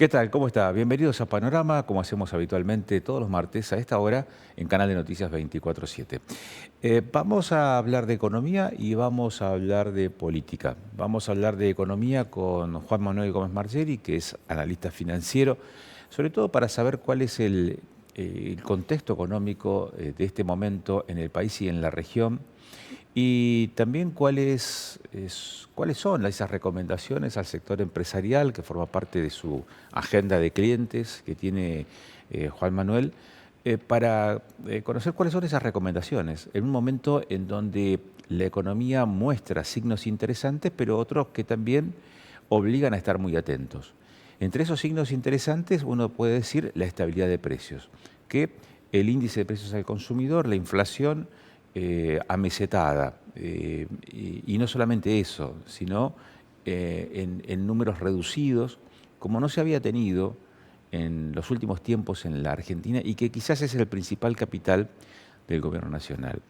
¿Qué tal? ¿Cómo está? Bienvenidos a Panorama, como hacemos habitualmente todos los martes a esta hora en Canal de Noticias 24/7. Vamos a hablar de economía y vamos a hablar de política. Vamos a hablar de economía con Juan Manuel Gómez Margeri, que es analista financiero, sobre todo para saber cuál es el contexto económico de este momento en el país y en la región. Y también cuáles son esas recomendaciones al sector empresarial que forma parte de su agenda de clientes que tiene Juan Manuel, para conocer cuáles son esas recomendaciones en un momento en donde la economía muestra signos interesantes, pero otros que también obligan a estar muy atentos. Entre esos signos interesantes uno puede decir la estabilidad de precios, que el índice de precios al consumidor, la inflación, amesetada. Y no solamente eso, sino en números reducidos, como no se había tenido en los últimos tiempos en la Argentina y que quizás es el principal capital del gobierno nacional.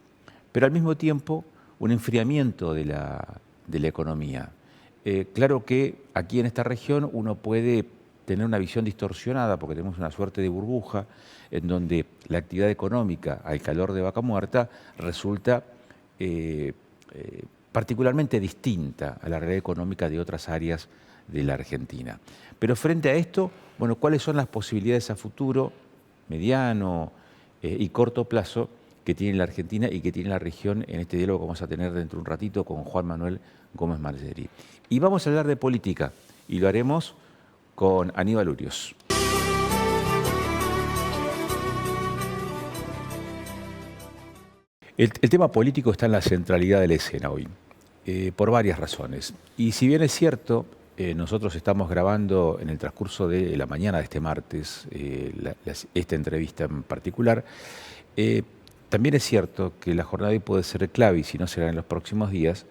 Pero al mismo tiempo, un enfriamiento de la economía. Claro que aquí en esta región uno puede tener una visión distorsionada porque tenemos una suerte de burbuja en donde la actividad económica al calor de vaca muerta resulta eh, particularmente distinta a la realidad económica de otras áreas de la Argentina. Pero frente a esto, bueno, ¿cuáles son las posibilidades a futuro, mediano y corto plazo que tiene la Argentina y que tiene la región en este diálogo que vamos a tener dentro de un ratito con Juan Manuel Gómez Margeri? Y vamos a hablar de política y lo haremos con Aníbal Urios. El tema político está en la centralidad de la escena hoy, por varias razones. Y si bien es cierto, nosotros estamos grabando en el transcurso de la mañana de este martes esta entrevista en particular, eh, también es cierto que la jornada de hoy puede ser clave, y si no será en los próximos días,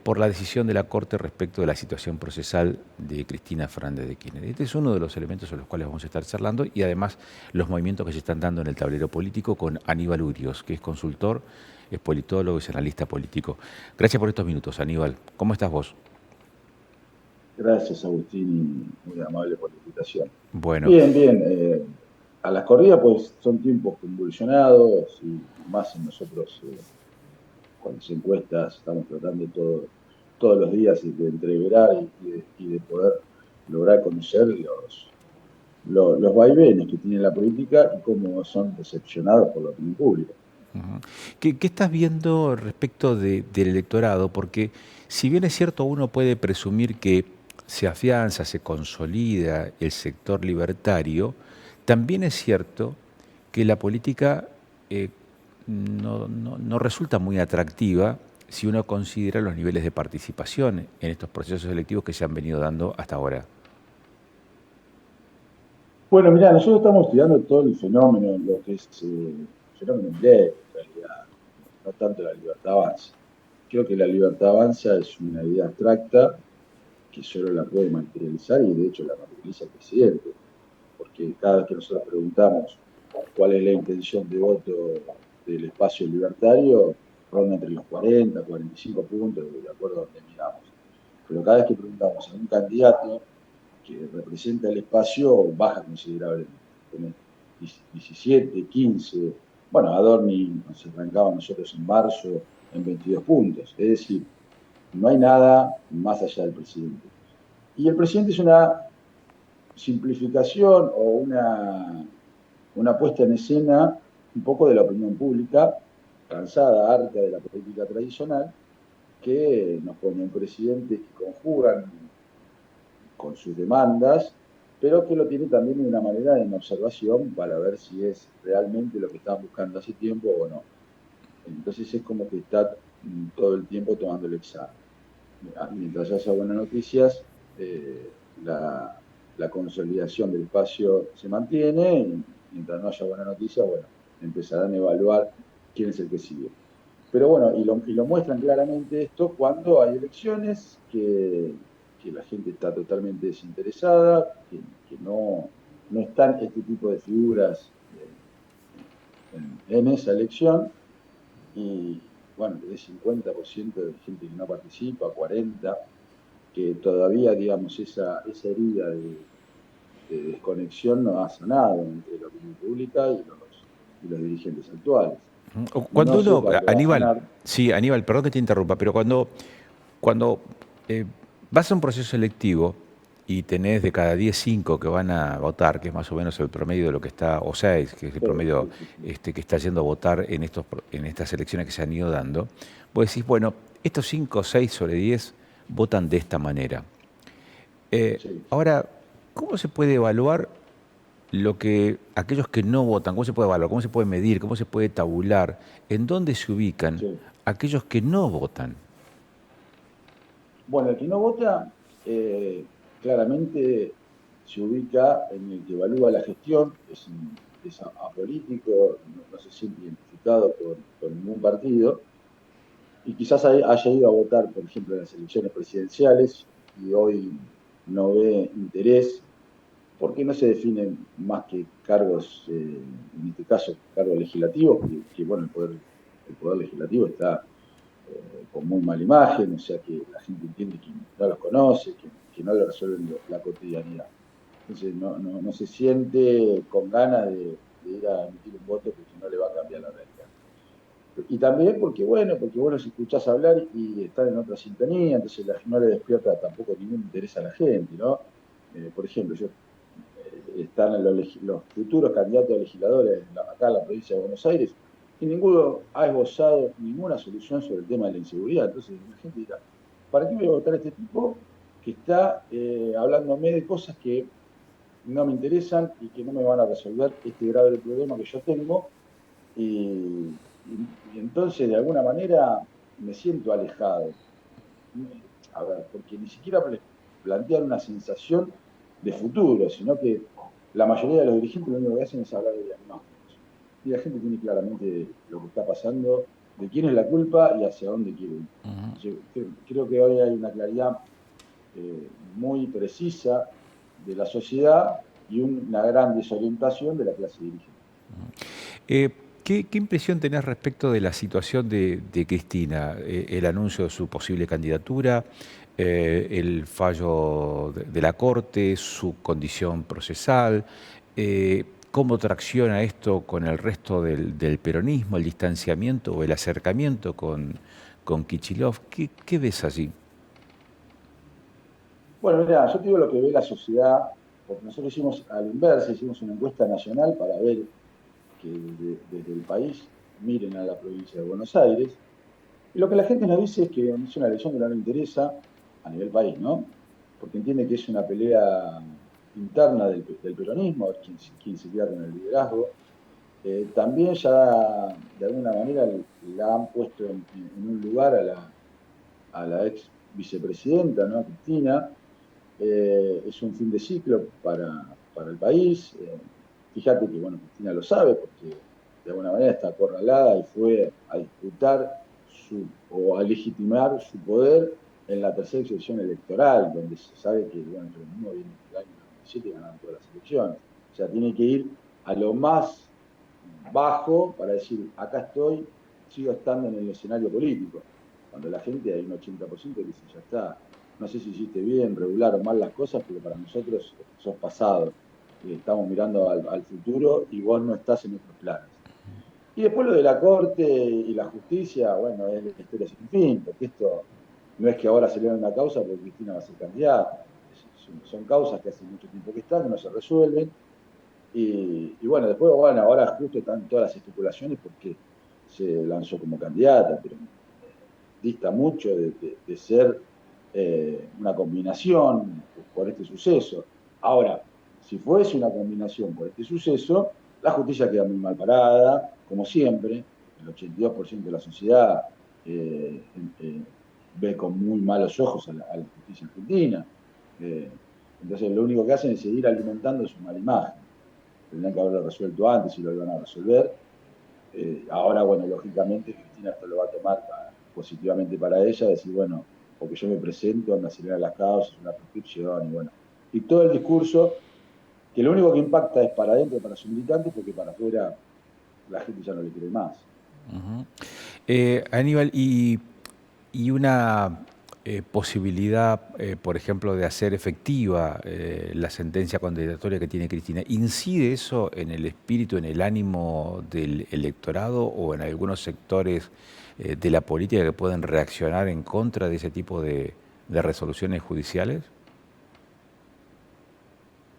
por la decisión de la Corte respecto de la situación procesal de Cristina Fernández de Kirchner. Este es uno de los elementos sobre los cuales vamos a estar charlando y además los movimientos que se están dando en el tablero político con Aníbal Urios, que es consultor, es politólogo, es analista político. Gracias por estos minutos, Aníbal. ¿Cómo estás vos? Gracias, Agustín, muy amable por la invitación. Bueno, Bien, bien. A las corridas, pues son tiempos convulsionados y más en nosotros, con las encuestas, estamos tratando todos los días de entreverar y de poder lograr conocer los vaivenes que tiene la política y cómo son recepcionados por la opinión pública. ujú. ¿Qué estás viendo respecto del electorado? Porque si bien es cierto, uno puede presumir que se afianza, se consolida el sector libertario, también es cierto que la política eh, no resulta muy atractiva si uno considera los niveles de participación en estos procesos electivos que se han venido dando hasta ahora. Bueno, mirá, nosotros estamos estudiando todo el fenómeno, lo que es el fenómeno Milei, en realidad, no tanto la libertad avanza. Creo que la libertad avanza es una idea abstracta que solo la puede materializar y de hecho la materializa el presidente, porque cada vez que nosotros preguntamos cuál es la intención de voto del espacio libertario, ronda entre los 40, 45 puntos, de acuerdo a donde miramos. Pero cada vez que preguntamos a un candidato que representa el espacio, baja considerablemente. Tiene 17, 15. Bueno, Adorni nos arrancaba nosotros en marzo en 22 puntos. Es decir, no hay nada más allá del presidente. Y el presidente es una simplificación o una puesta en escena un poco de la opinión pública, cansada, harta de la política tradicional, que nos pone un presidente que conjugan con sus demandas, pero que lo tiene también de una manera en observación para ver si es realmente lo que estaban buscando hace tiempo o no. Entonces es como que está todo el tiempo tomando el examen. Mientras haya buenas noticias, la consolidación del espacio se mantiene, y mientras no haya buenas noticias, bueno, empezarán a evaluar quién es el que sigue. Pero bueno, y lo muestran claramente esto cuando hay elecciones que la gente está totalmente desinteresada, que no están este tipo de figuras en esa elección, y bueno, tenés 50% de gente que no participa, 40%, que todavía, digamos, esa herida desconexión no ha sanado entre la opinión pública y los dirigentes actuales. Cuando No sé uno, cuándo va a Aníbal, sanar. sí, Aníbal, perdón que te interrumpa, pero cuando vas a un proceso selectivo y tenés de cada 10, 5 que van a votar, que es más o menos el promedio de lo que está, o 6, que es el Sí, promedio sí, sí, sí. que está yendo a votar en estas elecciones que se han ido dando, vos decís, bueno, estos 5, 6 sobre 10 votan de esta manera. Sí. Ahora, ¿cómo se puede evaluar lo que aquellos que no votan, cómo se puede evaluar, cómo se puede medir, cómo se puede tabular, en dónde se ubican Sí. aquellos que no votan? Bueno, el que no vota claramente se ubica en el que evalúa la gestión, es apolítico, no se siente identificado con ningún partido, y quizás haya ido a votar, por ejemplo, en las elecciones presidenciales y hoy no ve interés porque no se definen más que cargos, en este caso cargos legislativos, bueno, el poder legislativo está con muy mala imagen, o sea que la gente entiende que no los conoce, que no le resuelven la cotidianidad. Entonces no se siente con ganas de ir a emitir un voto porque no le va a cambiar la realidad. Y también porque vos los escuchás hablar y están en otra sintonía, entonces no le despierta tampoco ningún interés a la gente, ¿no? Por ejemplo, están los futuros candidatos a legisladores acá en la provincia de Buenos Aires y ninguno ha esbozado ninguna solución sobre el tema de la inseguridad. Entonces la gente dirá, ¿para qué voy a votar a este tipo que está hablándome de cosas que no me interesan y que no me van a resolver este grave problema que yo tengo? Y entonces, de alguna manera, me siento alejado. A ver, porque ni siquiera plantean una sensación de futuro, sino que la mayoría de los dirigentes lo único que hacen es hablar de diagnósticos. Y la gente tiene claramente lo que está pasando, de quién es la culpa y hacia dónde quiere ir. Creo que hoy hay una claridad muy precisa de la sociedad y una gran desorientación de la clase dirigente. Eh, ¿qué impresión tenés respecto de la situación de Cristina? El anuncio de su posible candidatura, el fallo de la Corte, su condición procesal, ¿cómo tracciona esto con el resto del peronismo, el distanciamiento o el acercamiento con Kicillof? ¿Qué ves allí? Bueno, mira, yo te digo lo que ve la sociedad, porque nosotros hicimos a la inversa, hicimos una encuesta nacional para ver que desde el país miren a la provincia de Buenos Aires. Y lo que la gente nos dice es que es una elección que no le interesa a nivel país, ¿no? Porque entiende que es una pelea interna del peronismo, a ver quién se queda con el liderazgo. También ya de alguna manera la han puesto en un lugar a la ex vicepresidenta, ¿no? Cristina. Es un fin de ciclo para el país. Fíjate que, bueno, Cristina lo sabe porque de alguna manera está acorralada y fue a disputar o a legitimar su poder en la tercera sección electoral, donde se sabe que, bueno, el peronismo viene del año 97 y ganaron todas las elecciones. O sea, tiene que ir a lo más bajo para decir, acá estoy, sigo estando en el escenario político. Cuando la gente, hay un 80% que dice, ya está, no sé si hiciste bien, regular o mal las cosas, pero para nosotros sos pasado. Estamos mirando al futuro y vos no estás en nuestros planes. Y después lo de la Corte y la justicia, bueno, es la historia sin fin, porque esto no es que ahora se le da una causa porque Cristina va a ser candidata. Son causas que hace mucho tiempo que están, que no se resuelven. Y bueno, después, bueno, ahora justo están todas las especulaciones porque se lanzó como candidata, pero dista mucho de ser una combinación por este suceso. Ahora, si fuese una combinación por este suceso, la justicia queda muy mal parada, como siempre, el 82% de la sociedad eh, eh, ve con muy malos ojos a la justicia argentina. Eh, entonces, lo único que hacen es seguir alimentando su mala imagen. Tendrían que haberlo resuelto antes y lo iban a resolver. Ahora, bueno, lógicamente Cristina esto lo va a tomar positivamente para ella, decir, bueno, porque yo me presento, me aceleran las causas, una prescripción, y bueno. Y todo el discurso, que lo único que impacta es para adentro, para sus militantes, porque para afuera la gente ya no le cree más. Aníbal, y una posibilidad, por ejemplo, de hacer efectiva la sentencia condenatoria que tiene Cristina. ¿Incide eso en el espíritu, en el ánimo del electorado o en algunos sectores de la política que pueden reaccionar en contra de ese tipo de resoluciones judiciales?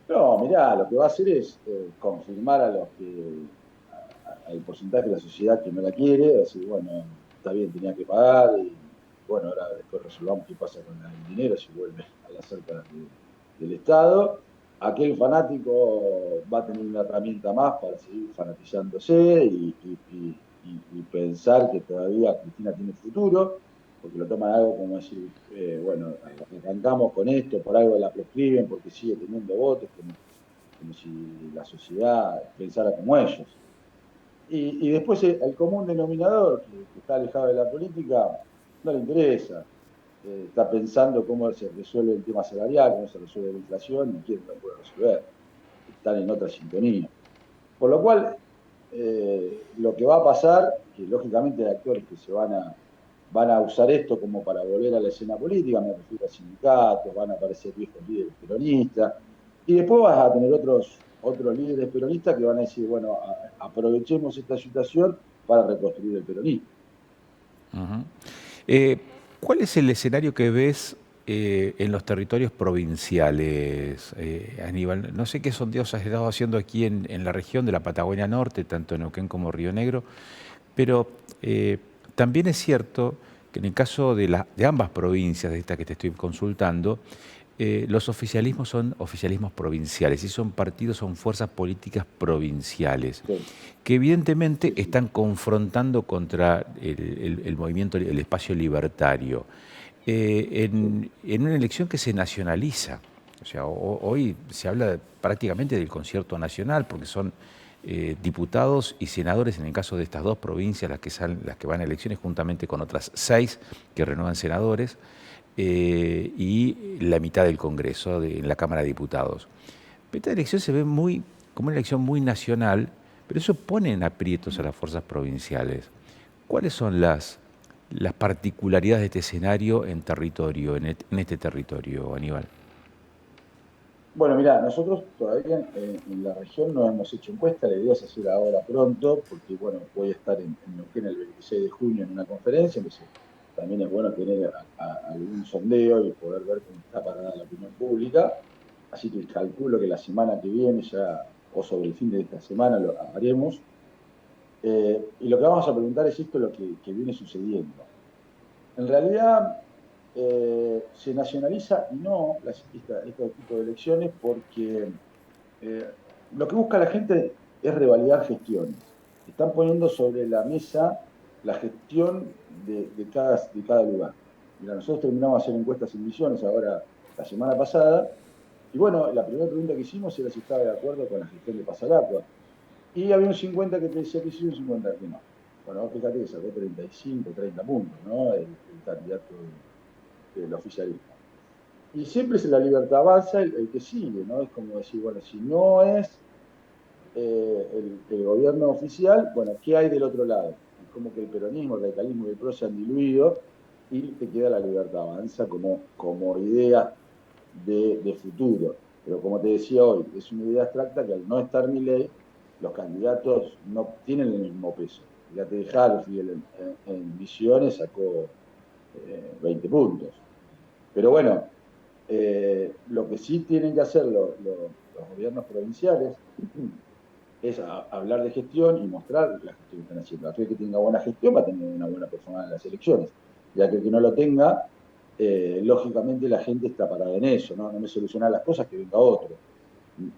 No, mirá, lo que va a hacer es confirmar a los que, al porcentaje de la sociedad que no la quiere, decir, bueno, está bien, tenía que pagar, y bueno, ahora después resolvamos qué pasa con el dinero, si vuelve a las arcas del Estado. Aquel fanático va a tener una herramienta más para seguir fanatizándose y pensar que todavía Cristina tiene futuro, porque lo toman algo como decir, bueno, arrancamos con esto, por algo la proscriben, porque sigue teniendo votos, como si la sociedad pensara como ellos. Y después el común denominador, que está alejado de la política, no le interesa. Está pensando cómo se resuelve el tema salarial, cómo se resuelve la inflación, y quién lo puede resolver. Están en otra sintonía. Por lo cual, lo que va a pasar, que lógicamente hay actores que van a usar esto como para volver a la escena política, me refiero a sindicatos, van a aparecer viejos líderes peronistas, y después vas a tener otros líderes peronistas que van a decir, bueno, aprovechemos esta situación para reconstruir el peronismo. Ujú. Eh, ¿Cuál es el escenario que ves en los territorios provinciales, Aníbal? No sé qué sondeos has estado haciendo aquí en la región de la Patagonia Norte, tanto en Neuquén como Río Negro, pero también es cierto que en el caso de ambas provincias, de esta que te estoy consultando, los oficialismos son oficialismos provinciales y son partidos, son fuerzas políticas provinciales Sí, que evidentemente sí, sí. están confrontando contra el movimiento, el espacio libertario, Sí. en una elección que se nacionaliza. O sea, hoy se habla prácticamente del concierto nacional, porque son diputados y senadores, en el caso de estas dos provincias, las que van a elecciones, juntamente con otras 6 que renuevan senadores, y la mitad del Congreso en la Cámara de Diputados. Esta elección se ve como una elección muy nacional, pero eso pone en aprietos a las fuerzas provinciales. ¿Cuáles son las particularidades de este escenario en territorio, en este territorio, Aníbal? Bueno, mira, nosotros todavía en la región no hemos hecho encuesta, la idea es hacer ahora pronto, porque bueno, voy a estar en Neuquén el 26 de junio en una conferencia, entonces también es bueno tener algún sondeo y poder ver cómo está parada la opinión pública, así que calculo que la semana que viene ya, o sobre el fin de esta semana, lo haremos. Y lo que vamos a preguntar es esto, lo que viene sucediendo. En realidad, se nacionaliza y no este tipo de elecciones porque eh, lo que busca la gente es revalidar gestiones. Están poniendo sobre la mesa la gestión de cada lugar. Mira, nosotros terminamos de hacer encuestas en Misiones ahora la semana pasada, y bueno, la primera pregunta que hicimos era si estaba de acuerdo con la gestión de Pasalacqua. Y había un 50 que te decía que sí y un 50 que no. Bueno, fíjate que sacó 35, 30 puntos, ¿no? El candidato del oficialismo. Y siempre es la libertad avanza el que sigue, ¿no? Es como decir, bueno, si no es el gobierno oficial, bueno, ¿qué hay del otro lado? Es como que el peronismo, el radicalismo y el PRO se han diluido y te queda la libertad avanza como idea de futuro. Pero como te decía hoy, es una idea abstracta que al no estar mi ley, los candidatos no tienen el mismo peso. Fíjate de Harfield en Visiones sacó 20 puntos. Pero bueno, lo que sí tienen que hacer los gobiernos provinciales es hablar de gestión y mostrar la gestión que están haciendo. Aquel que tenga buena gestión va a tener una buena persona en las elecciones. Y aquel que no lo tenga, lógicamente la gente está parada en eso, ¿no? No me soluciona las cosas, que venga otro.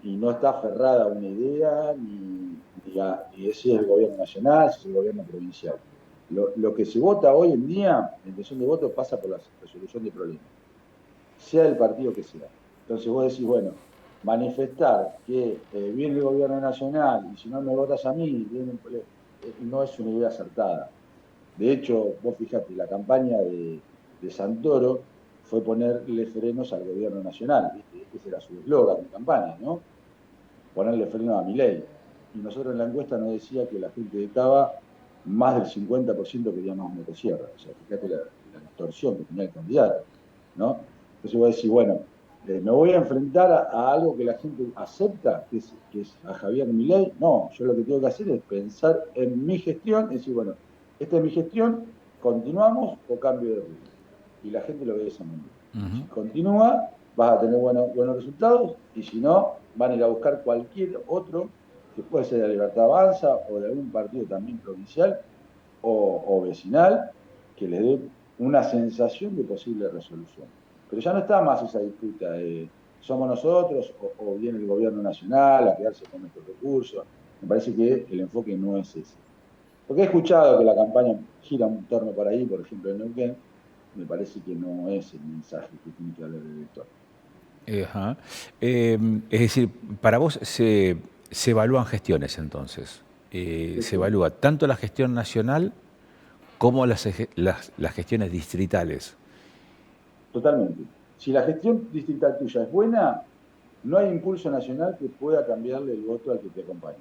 Y no está aferrada a una idea, ni si es el gobierno nacional, si es el gobierno provincial. Lo que se vota hoy en día, la intención de voto pasa por la resolución de problemas, sea del partido que sea. Entonces vos decís, bueno, manifestar que viene el gobierno nacional y si no me votas a mí, no es una idea acertada. De hecho, vos fijate, la campaña de Santoro fue ponerle frenos al gobierno nacional, ¿viste? Ese era su eslogan de campaña, ¿no? Ponerle frenos a Milei. Y nosotros en la encuesta nos decía que la gente de Cava, más del 50% quería más motosierra. O sea, fíjate la distorsión que tenía el candidato. ¿no? Entonces voy a decir, bueno, me voy a enfrentar a algo que la gente acepta, que es a Javier Milei. No, yo lo que tengo que hacer es pensar en mi gestión y decir, bueno, esta es mi gestión, continuamos o cambio de rumbo. Y la gente lo ve de esa manera. Si continúa, vas a tener buenos resultados, y si no, van a ir a buscar cualquier otro, que puede ser de la Libertad Avanza o de algún partido también provincial o vecinal, que les dé una sensación de posible resolución. Pero ya no está más esa disputa de somos nosotros o viene el gobierno nacional a quedarse con nuestros recursos. Me parece que el enfoque no es ese. Porque he escuchado que la campaña gira un torno por ahí, por ejemplo, en Neuquén. Me parece que no es el mensaje que tiene que hablar el elector. Ajá. Es decir, para vos se evalúan gestiones entonces. Sí, Se sí, evalúa tanto la gestión nacional como las gestiones distritales. totalmente. Si la gestión distrital tuya es buena, no hay impulso nacional que pueda cambiarle el voto al que te acompaña.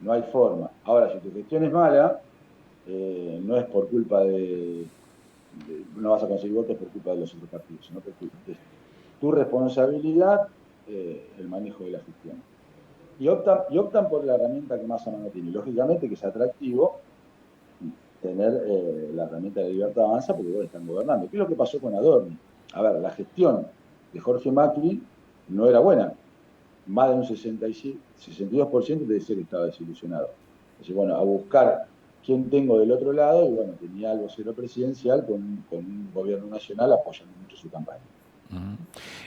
No hay forma. Ahora, si tu gestión es mala, no es por culpa no vas a conseguir votos por culpa de los otros partidos, sino que es tu responsabilidad el manejo de la gestión. Y optan por la herramienta que más a mano tiene. Lógicamente que es atractivo tener la herramienta de Libertad Avanza porque bueno, están gobernando. ¿Qué es lo que pasó con Adorni? A ver, la gestión de Jorge Macri no era buena. Más de un 62% te decía que estaba desilusionado. Entonces, bueno, a buscar quién tengo del otro lado, y bueno, tenía algo cero presidencial con un gobierno nacional apoyando mucho su campaña.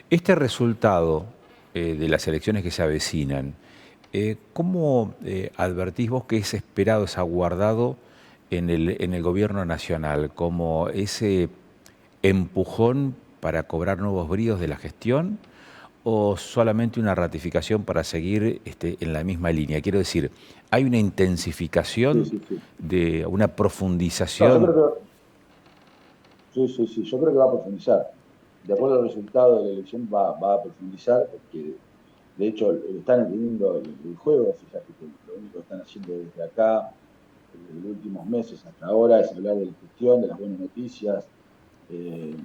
Este resultado de las elecciones que se avecinan, ¿cómo advertís vos que es esperado, es aguardado en el gobierno nacional? ¿Como ese empujón para cobrar nuevos bríos de la gestión o solamente una ratificación para seguir en la misma línea? Quiero decir, ¿hay una Sí, intensificación sí, sí. de una No, yo profundización? creo que, sí, sí, sí, yo creo que va a profundizar. De acuerdo al resultado de la elección va a profundizar porque, de hecho, están entendiendo el juego. Fíjate que lo único que están haciendo desde acá, desde los últimos meses hasta ahora, es hablar de la gestión, de las buenas noticias. Eh,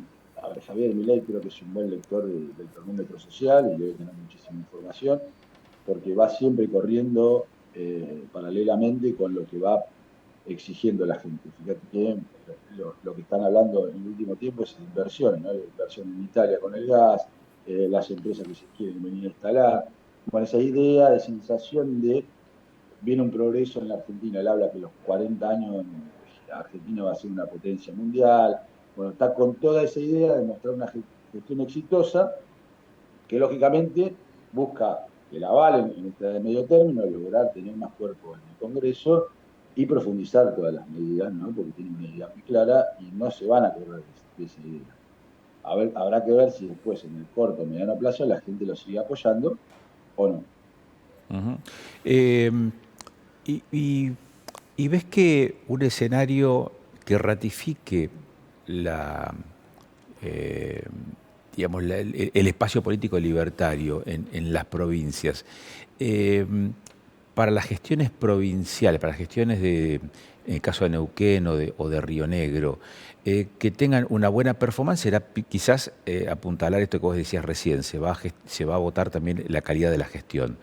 a ver, Javier Milei creo que es un buen lector del termómetro social y debe tener muchísima información, porque va siempre corriendo paralelamente con lo que va exigiendo la gente. Fíjate que lo que están hablando en el último tiempo es de inversiones, ¿no? De inversión en Italia con el gas, las empresas que se quieren venir a instalar, con esa idea de sensación de viene un progreso en la Argentina. Él habla que los 40 años Argentina va a ser una potencia mundial. Bueno, está con toda esa idea de mostrar una gestión exitosa que lógicamente busca que la avalen en esta de medio término, lograr tener más cuerpo en el Congreso y profundizar todas las medidas, ¿no? Porque tienen una idea muy clara y no se van a correr de esa idea. A ver, habrá que ver si después en el corto o mediano plazo la gente lo sigue apoyando o no. Ujú. Eh, y, y ves que un escenario que ratifique la, eh, digamos, el espacio político libertario en las provincias, eh, para las gestiones provinciales, para las gestiones en el caso de Neuquén o de Río Negro, que tengan una buena performance, será quizás apuntalar esto que vos decías recién, se va a votar también la calidad de la gestión,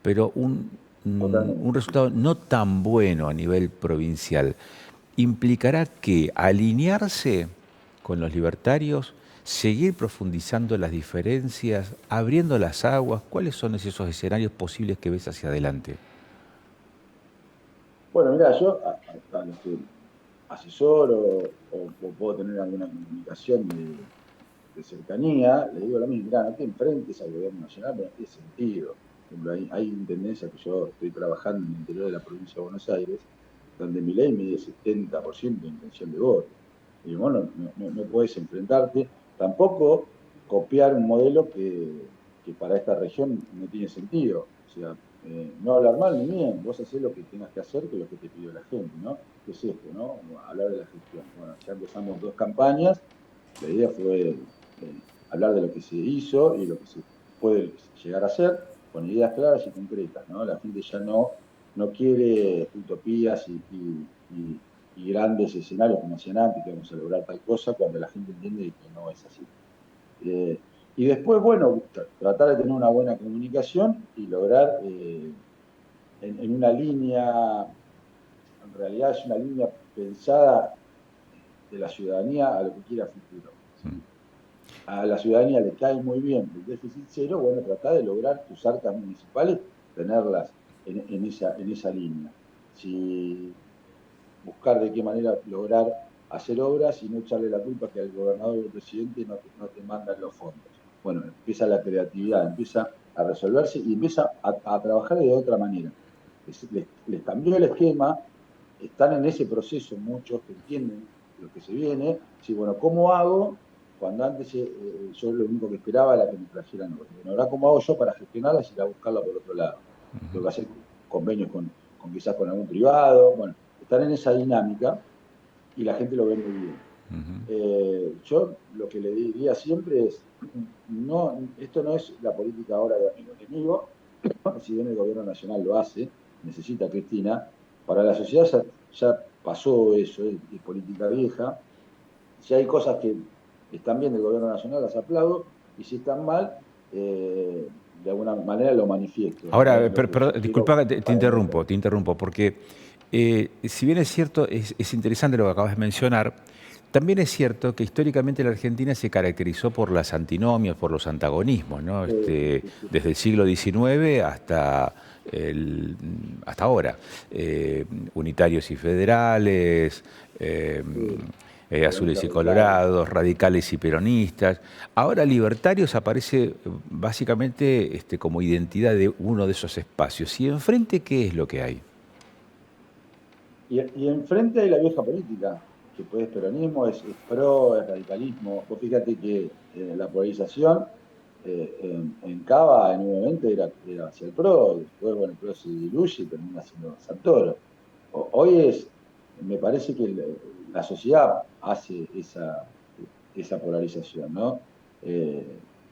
pero un Totalmente. resultado no tan bueno a nivel provincial implicará que alinearse con los libertarios, seguir profundizando las diferencias, abriendo las aguas. ¿Cuáles son esos escenarios posibles que ves hacia adelante? Bueno, mira, yo a los que asesoro o puedo tener alguna comunicación de cercanía, le digo lo mismo, mirá, no te enfrentes al gobierno nacional, pero no tiene sentido. Por ejemplo, hay intendencias que yo estoy trabajando en el interior de la provincia de Buenos Aires, donde mi ley mide 70% de intención de voto. Y vos no puedes enfrentarte, tampoco copiar un modelo que para esta región no tiene sentido. O sea, no hablar mal ni bien, vos hacés lo que tengas que hacer, que es lo que te pidió la gente, ¿no? ¿Qué es esto, no? Hablar de la gestión. Bueno, ya empezamos 2 campañas, la idea fue hablar de lo que se hizo y lo que se puede llegar a hacer con ideas claras y concretas, ¿no? La gente ya no quiere utopías y grandes escenarios como hacían antes, que vamos a lograr tal cosa, cuando la gente entiende que no es así. Y después, bueno, tratar de tener una buena comunicación y lograr en una línea, en realidad es una línea pensada de la ciudadanía a lo que quiera futuro. Mm. ¿Sí? A la ciudadanía le cae muy bien el déficit cero, bueno, tratar de lograr tus arcas municipales, tenerlas en esa línea. Si buscar de qué manera lograr hacer obras y no echarle la culpa que al gobernador o al presidente no te mandan los fondos. Bueno, empieza la creatividad, empieza a resolverse y empieza a trabajar de otra manera. Les cambió el esquema, están en ese proceso muchos que entienden lo que se viene. Sí, bueno, ¿cómo hago? Cuando antes yo lo único que esperaba era que me trajeran obras. Bueno, ahora ¿cómo hago yo para gestionarlas y ir a buscarla por otro lado? Tengo que hacer convenios con quizás con algún privado. Bueno, están en esa dinámica y la gente lo ve muy bien. Yo lo que le diría siempre es, no, esto no es la política ahora de amigo enemigo, si bien el gobierno nacional lo hace, necesita Cristina, para la sociedad ya pasó eso, es política vieja. Si hay cosas que están bien del gobierno nacional, las aplaudo, y si están mal, de alguna manera lo manifiesto. No Ahora, es lo que yo quiero disculpa que para el otro. te interrumpo, porque si bien es cierto, es interesante lo que acabas de mencionar, también es cierto que históricamente la Argentina se caracterizó por las antinomias, por los antagonismos, ¿no? Sí, sí, Desde el siglo XIX hasta ahora. Unitarios y federales, eh, sí, azules peronistas y radicales. colorados, radicales y peronistas. Ahora libertarios aparece básicamente como identidad de uno de esos espacios. ¿Y enfrente qué es lo que hay? Y enfrente hay la vieja política, que pues es peronismo, es pro, es radicalismo. Vos fíjate que la polarización en Cava en un momento era hacia el pro, después bueno, el pro se diluye y termina siendo Santoro. Hoy me parece que la sociedad hace esa polarización, ¿no?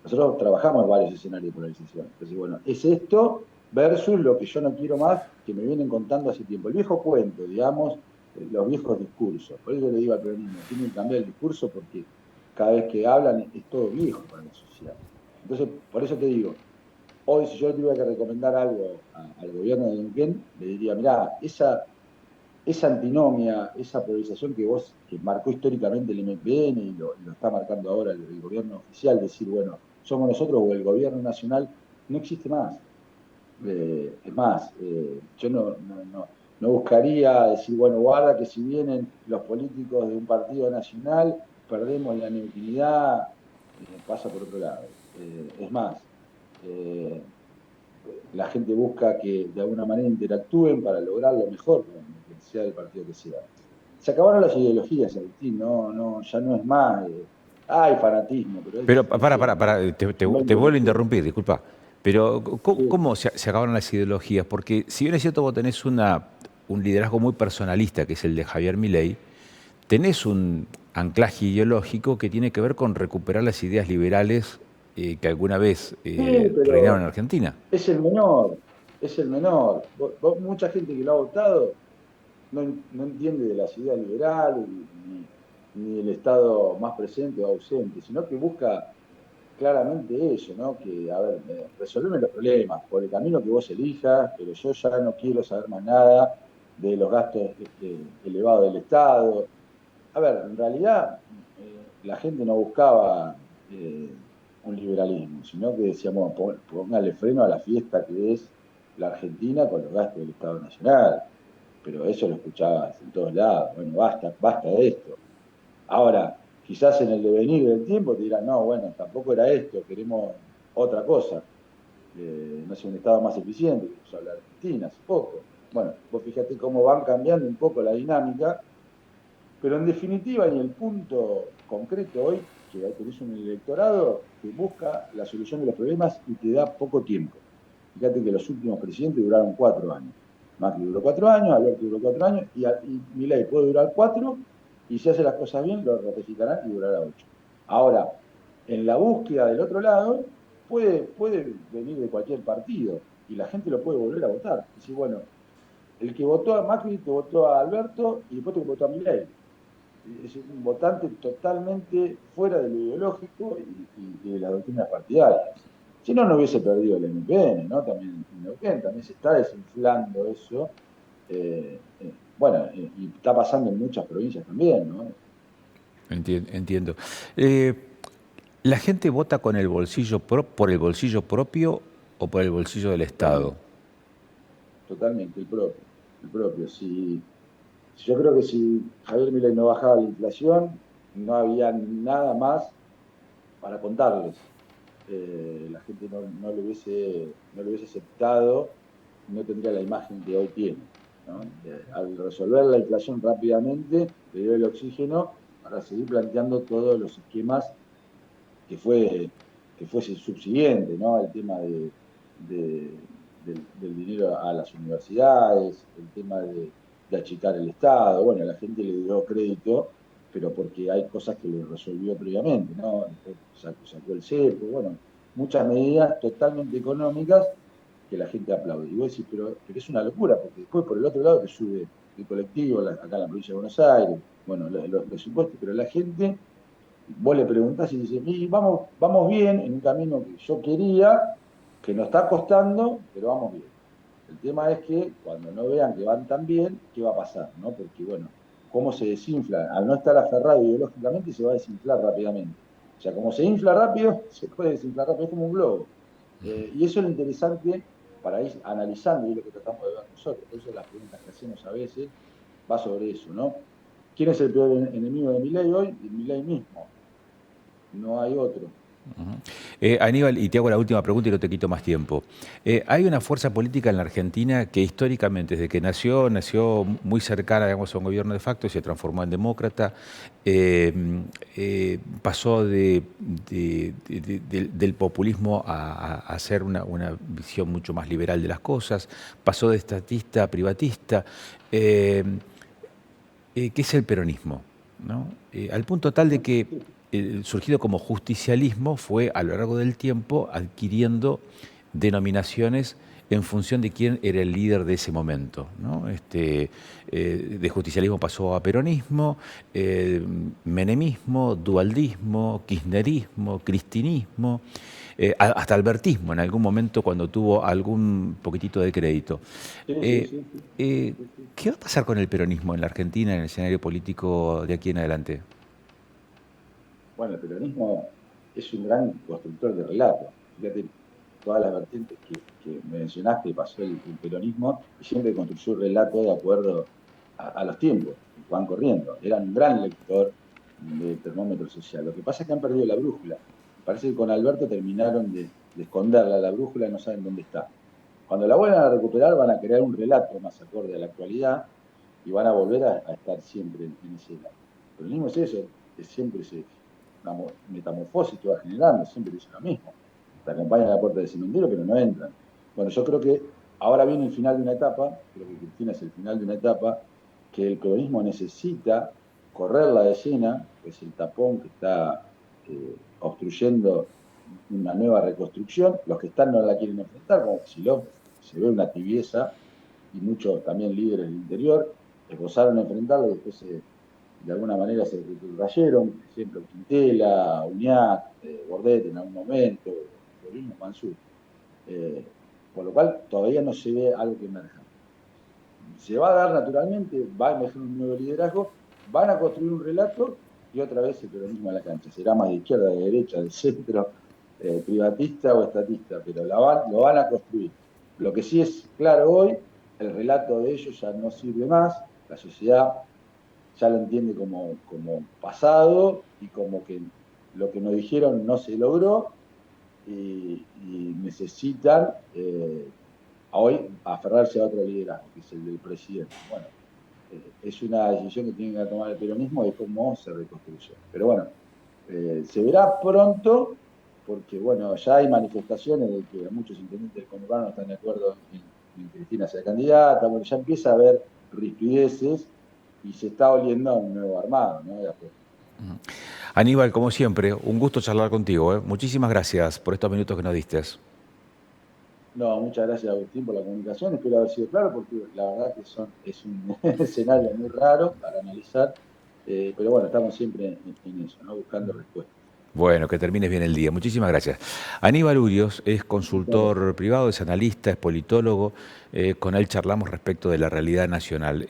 Nosotros trabajamos en varios escenarios de polarización. Entonces, bueno, es esto versus lo que yo no quiero más, que me vienen contando hace tiempo. El viejo cuento, digamos, los viejos discursos. Por eso le digo al peronismo, tienen que cambiar el discurso porque cada vez que hablan es todo viejo para la sociedad. Entonces, por eso te digo, hoy si yo le tuviera que recomendar algo al gobierno de Neuquén, le diría, mirá, esa antinomia, esa polarización que marcó históricamente el MPN y lo está marcando ahora el gobierno oficial, decir, bueno, somos nosotros o el gobierno nacional, no existe más. Es más, yo no buscaría decir, bueno, guarda que si vienen los políticos de un partido nacional, perdemos la neutralidad, pasa por otro lado. Es más, eh, la gente busca que de alguna manera interactúen para lograr lo mejor, que sea el partido que sea. Se acabaron las ideologías, Agustín, ya no es más, hay fanatismo, pero Pero te vuelvo a 20%. interrumpir, disculpa. Pero Sí, ¿cómo se acabaron las ideologías? Porque si bien es cierto vos tenés un liderazgo muy personalista, que es el de Javier Milei, tenés un anclaje ideológico que tiene que ver con recuperar las ideas liberales que alguna vez sí, reinaron en pero Argentina. es el menor, es el menor. Mucha gente que lo ha votado no entiende de las ideas liberales ni el Estado más presente o ausente, sino que busca claramente eso, ¿no? Que, a ver, resolverme los problemas por el camino que vos elijas, pero yo ya no quiero saber más nada de los gastos elevados del Estado. A ver, en realidad la gente no buscaba un liberalismo, sino que decíamos, póngale freno a la fiesta que es la Argentina con los gastos del Estado Nacional. Pero eso lo escuchabas en todos lados. Bueno, basta, basta de esto. Ahora, quizás en el devenir del tiempo te dirán, no, bueno, tampoco era esto, queremos otra cosa. No sé, un Estado más eficiente, que puso a la Argentina hace poco. Bueno, vos fíjate cómo van cambiando un poco la dinámica, pero en definitiva, y el punto concreto hoy, que tenés un electorado que busca la solución de los problemas y te da poco tiempo. Fíjate que los últimos presidentes duraron 4 años. Macri duró 4 años, Alberto duró 4 años, y Milei puede durar 4, y si hace las cosas bien, lo ratificarán y durará 8. Ahora, en la búsqueda del otro lado, puede venir de cualquier partido, y la gente lo puede volver a votar. Decir, bueno, el que votó a Macri te votó a Alberto, y después te votó a Milei. es un votante totalmente fuera de lo ideológico y de las doctrinas partidarias. Si no, no hubiese perdido el MPN, ¿no? También en Neuquén también se está desinflando eso. Bueno, y está pasando en muchas provincias también, ¿no? Entiendo. Eh, ¿La gente vota con el bolsillo por el bolsillo propio o por el bolsillo del Estado? Totalmente, totalmente, el propio. El propio. Yo creo que si Javier Milei no bajaba la inflación, no había nada más para contarles. La gente no lo hubiese aceptado, no tendría la imagen que hoy tiene, ¿no? Al resolver la inflación rápidamente, le dio el oxígeno para seguir planteando todos los esquemas que fue que fuese subsiguiente, ¿no? El tema del dinero a las universidades, el tema de achicar el Estado. Bueno, la gente le dio crédito, pero porque hay cosas que le resolvió previamente, ¿no? Después sacó el cepo, bueno, muchas medidas totalmente económicas que la gente aplaude. Y vos decís, pero es una locura, porque después por el otro lado te sube el colectivo, acá en la provincia de Buenos Aires, bueno, los impuestos, pero la gente vos le preguntás y dice, y vamos bien en un camino que yo quería, que nos está costando, pero vamos bien. El tema es que cuando no vean que van tan bien, ¿qué va a pasar? ¿No? Porque, bueno, cómo se desinfla, al no estar aferrado ideológicamente, se va a desinflar rápidamente. O sea, como se infla rápido, se puede desinflar rápido, es como un globo. Y eso es lo interesante para ir analizando, y es lo que tratamos de ver nosotros. Por eso las preguntas que hacemos a veces va sobre eso, ¿no? ¿Quién es el peor enemigo de Milei hoy? Milei mismo, no hay otro. Aníbal, y te hago la última pregunta y no te quito más tiempo. Hay una fuerza política en la Argentina que históricamente, desde que nació muy cercana, digamos, a un gobierno de facto y se transformó en demócrata. Pasó del populismo a hacer una visión mucho más liberal de las cosas, pasó de estatista a privatista. Eh, ¿Qué es el peronismo? ¿No? Al punto tal de que surgido como justicialismo fue a lo largo del tiempo adquiriendo denominaciones en función de quién era el líder de ese momento, ¿no? De justicialismo pasó a peronismo, menemismo, dualdismo, kirchnerismo, cristinismo, hasta albertismo en algún momento cuando tuvo algún poquitito de crédito. Sí, sí, Eh, sí, sí, eh, sí, sí. ¿Qué va a pasar con el peronismo en la Argentina, en el escenario político de aquí en adelante? Bueno, el peronismo es un gran constructor de relatos. Fíjate todas las vertientes que mencionaste, pasó el peronismo y siempre construyó un relato de acuerdo a los tiempos que van corriendo. Era un gran lector del termómetro social. Lo que pasa es que han perdido la brújula. Parece que con Alberto terminaron de esconderla, la brújula, y no saben dónde está. Cuando la vuelvan a recuperar, van a crear un relato más acorde a la actualidad y van a volver a estar siempre en ese lado. El peronismo es eso, es siempre una metamorfosis que va generando, siempre dice lo mismo. Te acompañan a la puerta del cementerio, pero no entran. Bueno, yo creo que ahora viene el final de una etapa, creo que Cristina es el final de una etapa, que el peronismo necesita correr la escena, que es el tapón que está obstruyendo una nueva reconstrucción. Los que están no la quieren enfrentar, como Kicillof, se ve una tibieza, y muchos también líderes del interior esbozaron enfrentarlo, después de alguna manera se rayeron, por ejemplo, Quintela, Uñac, Bordet en algún momento, el mismo Mansur. Eh, por lo cual todavía no se ve algo que emerja. Se va a dar naturalmente, va a emerger un nuevo liderazgo, van a construir un relato y otra vez el peronismo a la cancha. Será más de izquierda, de derecha, de centro, privatista o estatista, pero lo van a construir. Lo que sí es claro hoy, el relato de ellos ya no sirve más, la sociedad ya lo entiende como pasado y como que lo que nos dijeron no se logró y necesitan hoy aferrarse a otro liderazgo, que es el del presidente. Bueno, es una decisión que tiene que tomar el peronismo de cómo se reconstruye. Pero bueno, se verá pronto, porque bueno, ya hay manifestaciones de que muchos intendentes del conurbano no están de acuerdo en que Cristina sea candidata. Bueno, ya empieza a haber rispideces y se está oliendo a un nuevo armado, ¿no? De a poco. Aníbal, como siempre, un gusto charlar contigo, ¿eh? Muchísimas gracias por estos minutos que nos diste. No, muchas gracias, Agustín, por la comunicación. Espero haber sido claro, porque la verdad que es un escenario muy raro para analizar Pero bueno, estamos siempre en eso, ¿no? Buscando respuestas. Bueno, que termines bien el día. Muchísimas gracias. Aníbal Urios es consultor privado, es analista, es politólogo. Con él charlamos respecto de la realidad nacional.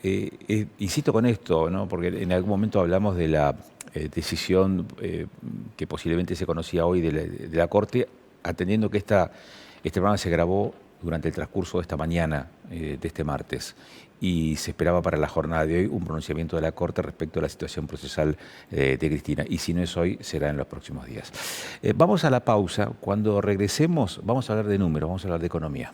Insisto con esto, ¿no? Porque en algún momento hablamos de la decisión que posiblemente se conocía hoy de la Corte, atendiendo que este programa se grabó durante el transcurso de esta mañana, de este martes, y se esperaba para la jornada de hoy un pronunciamiento de la Corte respecto a la situación procesal de Cristina. Y si no es hoy, será en los próximos días. Vamos a la pausa. Cuando regresemos, vamos a hablar de números, vamos a hablar de economía.